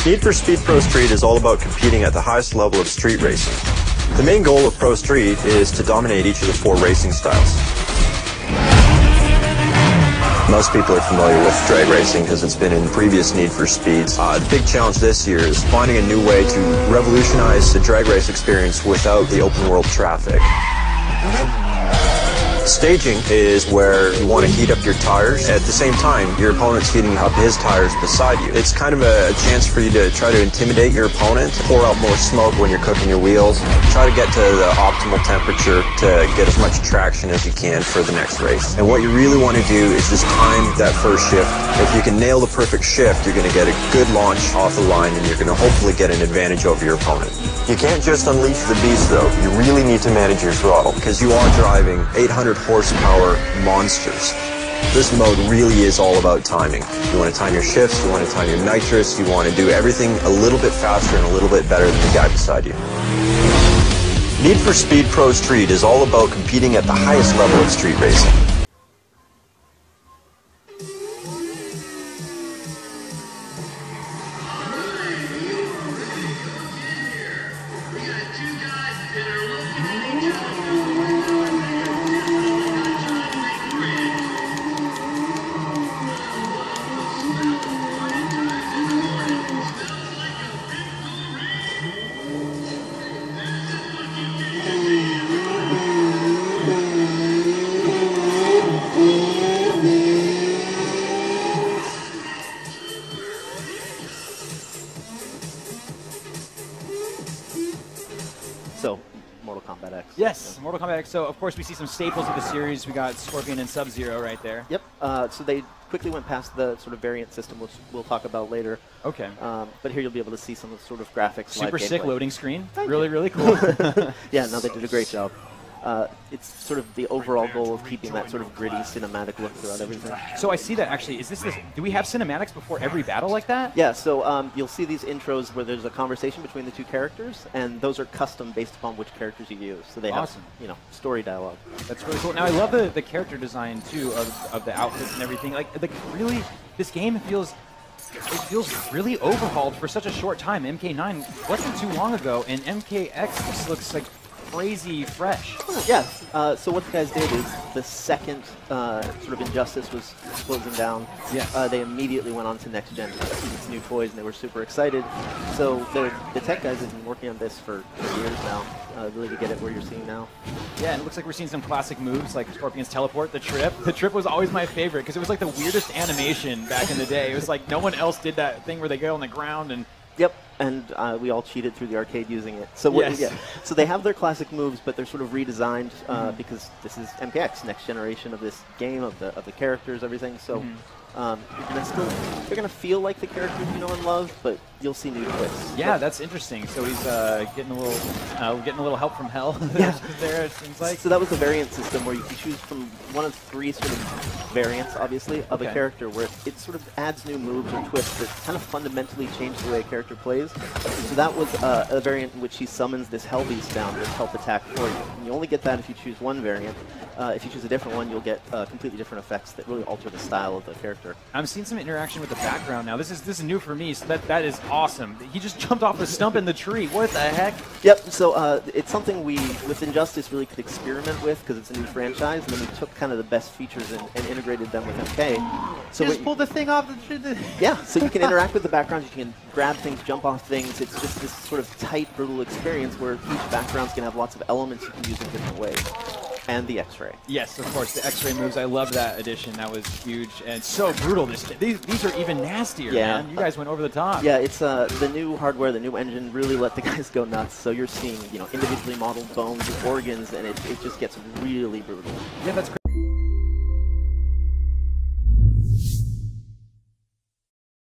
Need for Speed Pro Street is all about competing at the highest level of street racing. The main goal of Pro Street is to dominate each of the 4 racing styles. Most people are familiar with drag racing because it's been in previous Need for Speeds. The big challenge this year is finding a new way to revolutionize the drag race experience without the open world traffic. Staging is where you want to heat up your tires. At the same time, your opponent's heating up his tires beside you. It's kind of a chance for you to try to intimidate your opponent, pour out more smoke when you're cooking your wheels, try to get to the optimal temperature to get as much traction as you can for the next race. And what you really want to do is just time that first shift. If you can nail the perfect shift, you're going to get a good launch off the line and you're going to hopefully get an advantage over your opponent. You can't just unleash the beast though. You really need to manage your throttle because you are driving 800 horsepower monsters. This mode really is all about timing. You want to time your shifts, you want to time your nitrous, you want to do everything a little bit faster and a little bit better than the guy beside you. Need for Speed Pro Street is all about competing at the highest level of street racing. So, Mortal Kombat X. Yes, Mortal Kombat X. So, of course, we see some staples of the series. We got Scorpion and Sub-Zero right there. Yep. So they quickly went past the sort of variant system, which we'll talk about later. Okay. But here you'll be able to see some of the sort of graphics. Super sick gameplay. loading screen. Thank really, you. really cool. Yeah, no, they did a great job. It's sort of the overall goal of keeping that sort of gritty cinematic look throughout everything. So I see that actually. Is this? Do we have cinematics before every battle like that? Yeah, so you'll see these intros where there's a conversation between the 2 characters, and those are custom based upon which characters you use. So they Awesome. have, you know, story dialogue. That's really cool. Now I love the character design too of the outfits and everything. Like really, this game feels really overhauled for such a short time. MK9 wasn't too long ago, and MKX just looks like crazy fresh. Yeah, so what the guys did is the second sort of Injustice was closing down, yes. They immediately went on to next gen with new toys, and they were super excited. So the tech guys have been working on this for years now, really to get it where you're seeing now. Yeah, and it looks like we're seeing some classic moves like Scorpion's teleport, the trip. The trip was always my favorite because it was like the weirdest animation back in the day. It was like no one else did that thing where they go on the ground and... Yep, and we all cheated through the arcade using it. So yes. Yeah, so they have their classic moves, but they're sort of redesigned because this is MKX, next generation of this game, of the getting everything. So you're gonna feel like the characters you know and love, but you'll see new twists. Yeah, that's interesting. So he's getting a little help from hell. Yeah. There it seems like. So that was the variant system where you can choose from one of 3 sort of variants, obviously, of a character where it sort of adds new moves or twists that kind of fundamentally change the way a character plays. So that was a variant in which he summons this Hell Beast down with help attack for you. And you only get that if you choose one variant. If you choose a different one, you'll get completely different effects that really alter the style of the character. I'm seeing some interaction with the background now. This is new for me, so that is awesome. He just jumped off the stump in the tree. What the heck? Yep, so it's something we, with Injustice, really could experiment with because it's a new franchise, and then we took kind of the best features and integrated them with MK. So just pulled the thing off the tree. Yeah, so you can interact with the backgrounds, you can grab things, jump off things. It's just this sort of tight, brutal experience where each background's going to have lots of elements you can use in different ways. And the X-Ray. Yes, of course, the X-Ray moves. I love that addition. That was huge and so brutal. These are even nastier, man. You guys went over the top. Yeah, it's the new hardware, the new engine really let the guys go nuts. So you're seeing, you know, individually modeled bones and organs, and it just gets really brutal. Yeah, that's crazy.